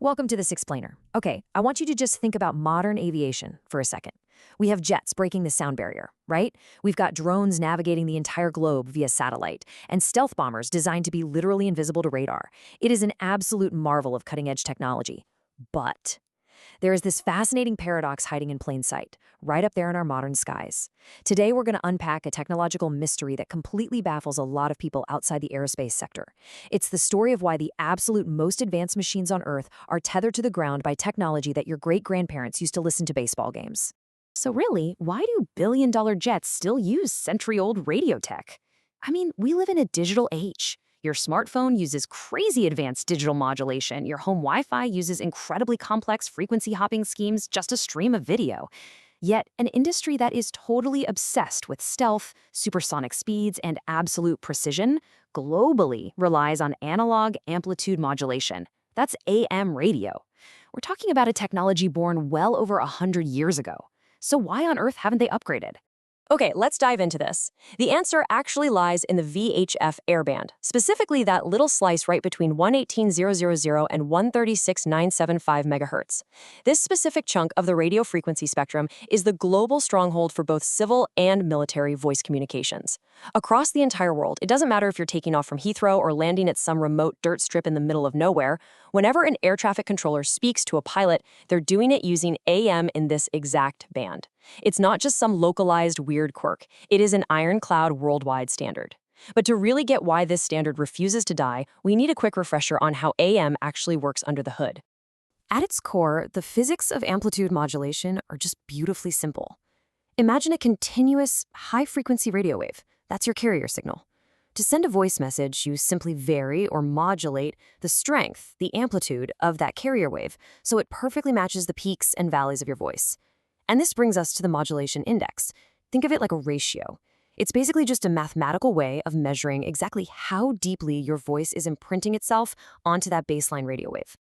Welcome to this explainer. Okay, I want you to just think about modern aviation for a second. We have jets breaking the sound barrier, right? We've got drones navigating the entire globe via satellite, and stealth bombers designed to be literally invisible to radar. It is an absolute marvel of cutting-edge technology. But there is this fascinating paradox hiding in plain sight, right up there in our modern skies. Today, we're going to unpack a technological mystery that completely baffles a lot of people outside the aerospace sector. It's the story of why the absolute most advanced machines on Earth are tethered to the ground by technology that your great-grandparents used to listen to baseball games. So really, why do billion-dollar jets still use century-old radio tech? I mean, we live in a digital age. Your smartphone uses crazy advanced digital modulation. Your home Wi-Fi uses incredibly complex frequency hopping schemes just to stream a video. Yet, an industry that is totally obsessed with stealth, supersonic speeds, and absolute precision globally relies on analog amplitude modulation. That's AM radio. We're talking about a technology born well over 100 years ago. So why on earth haven't they upgraded? Okay, let's dive into this. The answer actually lies in the VHF airband, specifically that little slice right between 118,000 and 136,975 megahertz. This specific chunk of the radio frequency spectrum is the global stronghold for both civil and military voice communications. Across the entire world, it doesn't matter if you're taking off from Heathrow or landing at some remote dirt strip in the middle of nowhere, whenever an air traffic controller speaks to a pilot, they're doing it using AM in this exact band. It's not just some localized weird quirk. It is an ironclad worldwide standard. But to really get why this standard refuses to die, we need a quick refresher on how AM actually works under the hood. At its core, the physics of amplitude modulation are just beautifully simple. Imagine a continuous, high-frequency radio wave. That's your carrier signal. To send a voice message, you simply vary or modulate the strength, the amplitude of that carrier wave, so it perfectly matches the peaks and valleys of your voice. And this brings us to the modulation index. Think of it like a ratio. It's basically just a mathematical way of measuring exactly how deeply your voice is imprinting itself onto that baseline radio wave.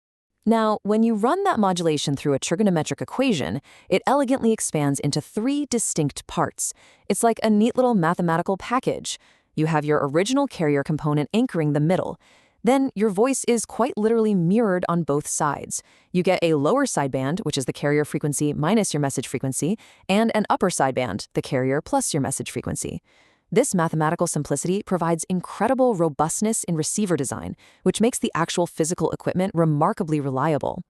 Now, when you run that modulation through a trigonometric equation, it elegantly expands into three distinct parts. It's like a neat little mathematical package. You have your original carrier component anchoring the middle. Then your voice is quite literally mirrored on both sides. You get a lower sideband, which is the carrier frequency minus your message frequency, and an upper sideband, the carrier plus your message frequency. This mathematical simplicity provides incredible robustness in receiver design, which makes the actual physical equipment remarkably reliable.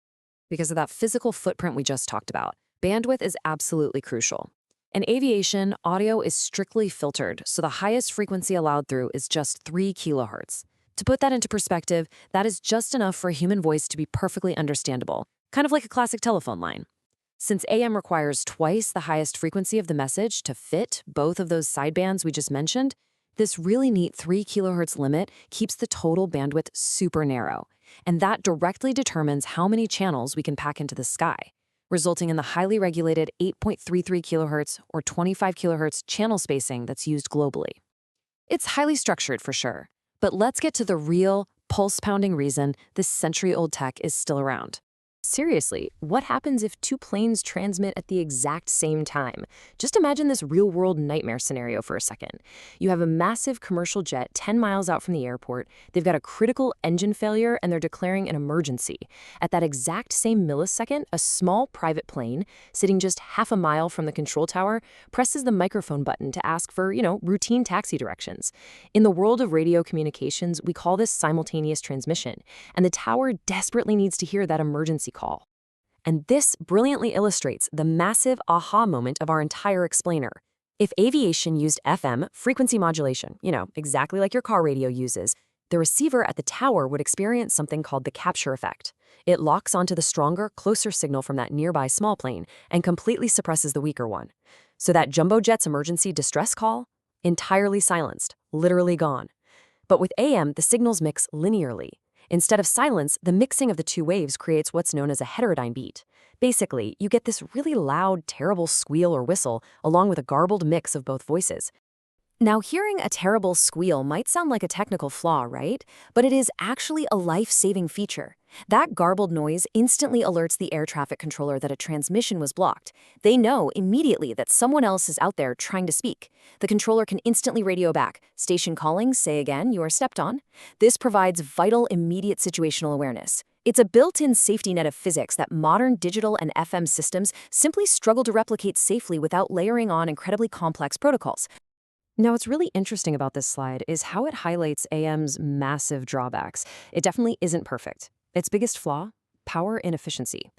Because of that physical footprint we just talked about, bandwidth is absolutely crucial. In aviation, audio is strictly filtered, so the highest frequency allowed through is just 3 kilohertz. To put that into perspective, that is just enough for a human voice to be perfectly understandable, kind of like a classic telephone line. Since AM requires twice the highest frequency of the message to fit both of those sidebands we just mentioned, this really neat 3 kilohertz limit keeps the total bandwidth super narrow, and that directly determines how many channels we can pack into the sky, resulting in the highly regulated 8.33 kilohertz or 25 kilohertz channel spacing that's used globally. It's highly structured for sure. But let's get to the real, pulse-pounding reason this century-old tech is still around. Seriously, what happens if two planes transmit at the exact same time? Just imagine this real-world nightmare scenario for a second. You have a massive commercial jet 10 miles out from the airport, they've got a critical engine failure, and they're declaring an emergency. At that exact same millisecond, a small private plane, sitting just half a mile from the control tower, presses the microphone button to ask for, routine taxi directions. In the world of radio communications, we call this simultaneous transmission, and the tower desperately needs to hear that emergency call. And this brilliantly illustrates the massive aha moment of our entire explainer. If aviation used FM, frequency modulation, exactly like your car radio uses, the receiver at the tower would experience something called the capture effect. It locks onto the stronger, closer signal from that nearby small plane and completely suppresses the weaker one. So that jumbo jet's emergency distress call? Entirely silenced, literally gone. But with AM, the signals mix linearly. Instead of silence, the mixing of the two waves creates what's known as a heterodyne beat. Basically, you get this really loud, terrible squeal or whistle, along with a garbled mix of both voices. Now, hearing a terrible squeal might sound like a technical flaw, right? But it is actually a life-saving feature. That garbled noise instantly alerts the air traffic controller that a transmission was blocked. They know immediately that someone else is out there trying to speak. The controller can instantly radio back. Station calling, say again, you are stepped on. This provides vital, immediate situational awareness. It's a built-in safety net of physics that modern digital and FM systems simply struggle to replicate safely without layering on incredibly complex protocols. Now, what's really interesting about this slide is how it highlights AM's massive drawbacks. It definitely isn't perfect. Its biggest flaw? Power inefficiency.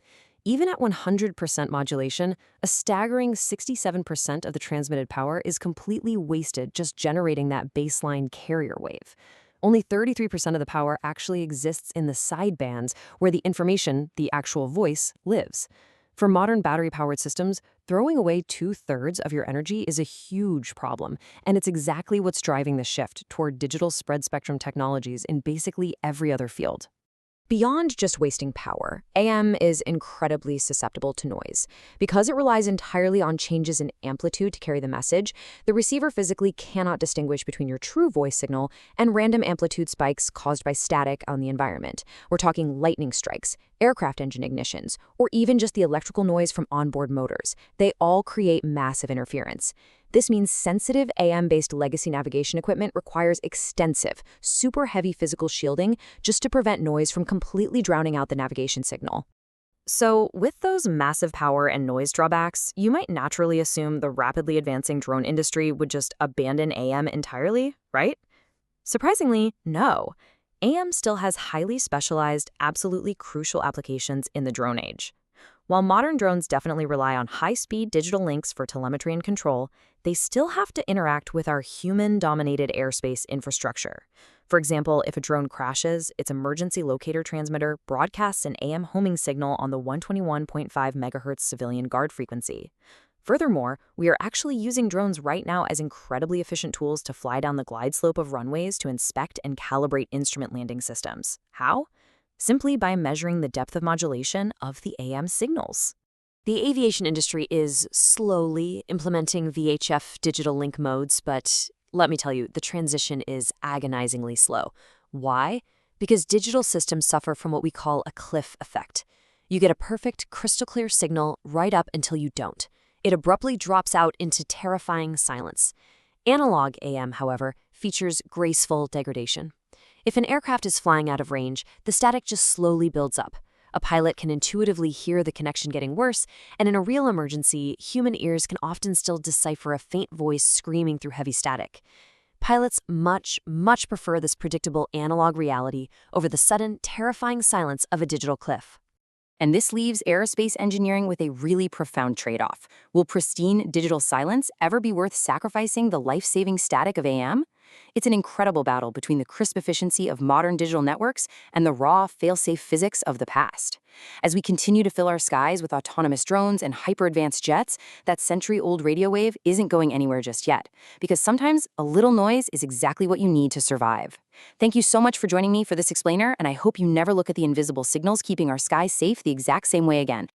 Even at 100% modulation, a staggering 67% of the transmitted power is completely wasted just generating that baseline carrier wave. Only 33% of the power actually exists in the sidebands where the information, the actual voice, lives. For modern battery-powered systems, throwing away 2/3 of your energy is a huge problem, and it's exactly what's driving the shift toward digital spread spectrum technologies in basically every other field. Beyond just wasting power, AM is incredibly susceptible to noise. Because it relies entirely on changes in amplitude to carry the message, the receiver physically cannot distinguish between your true voice signal and random amplitude spikes caused by static on the environment. We're talking lightning strikes, aircraft engine ignitions, or even just the electrical noise from onboard motors. They all create massive interference. This means sensitive AM-based legacy navigation equipment requires extensive, super heavy physical shielding just to prevent noise from completely drowning out the navigation signal. So, with those massive power and noise drawbacks, you might naturally assume the rapidly advancing drone industry would just abandon AM entirely, right? Surprisingly, no. AM still has highly specialized, absolutely crucial applications in the drone age. While modern drones definitely rely on high-speed digital links for telemetry and control, they still have to interact with our human-dominated airspace infrastructure. For example, if a drone crashes, its emergency locator transmitter broadcasts an AM homing signal on the 121.5 MHz civilian guard frequency. Furthermore, we are actually using drones right now as incredibly efficient tools to fly down the glide slope of runways to inspect and calibrate instrument landing systems. How? Simply by measuring the depth of modulation of the AM signals. The aviation industry is slowly implementing VHF digital link modes, but let me tell you, the transition is agonizingly slow. Why? Because digital systems suffer from what we call a cliff effect. You get a perfect, crystal clear signal right up until you don't. It abruptly drops out into terrifying silence. Analog AM, however, features graceful degradation. If an aircraft is flying out of range, the static just slowly builds up. A pilot can intuitively hear the connection getting worse, and in a real emergency, human ears can often still decipher a faint voice screaming through heavy static. Pilots much prefer this predictable analog reality over the sudden, terrifying silence of a digital cliff. And this leaves aerospace engineering with a really profound trade-off. Will pristine digital silence ever be worth sacrificing the life-saving static of AM? It's an incredible battle between the crisp efficiency of modern digital networks and the raw, fail-safe physics of the past. As we continue to fill our skies with autonomous drones and hyper-advanced jets, that century-old radio wave isn't going anywhere just yet, because sometimes a little noise is exactly what you need to survive. Thank you so much for joining me for this explainer, and I hope you never look at the invisible signals keeping our skies safe the exact same way again.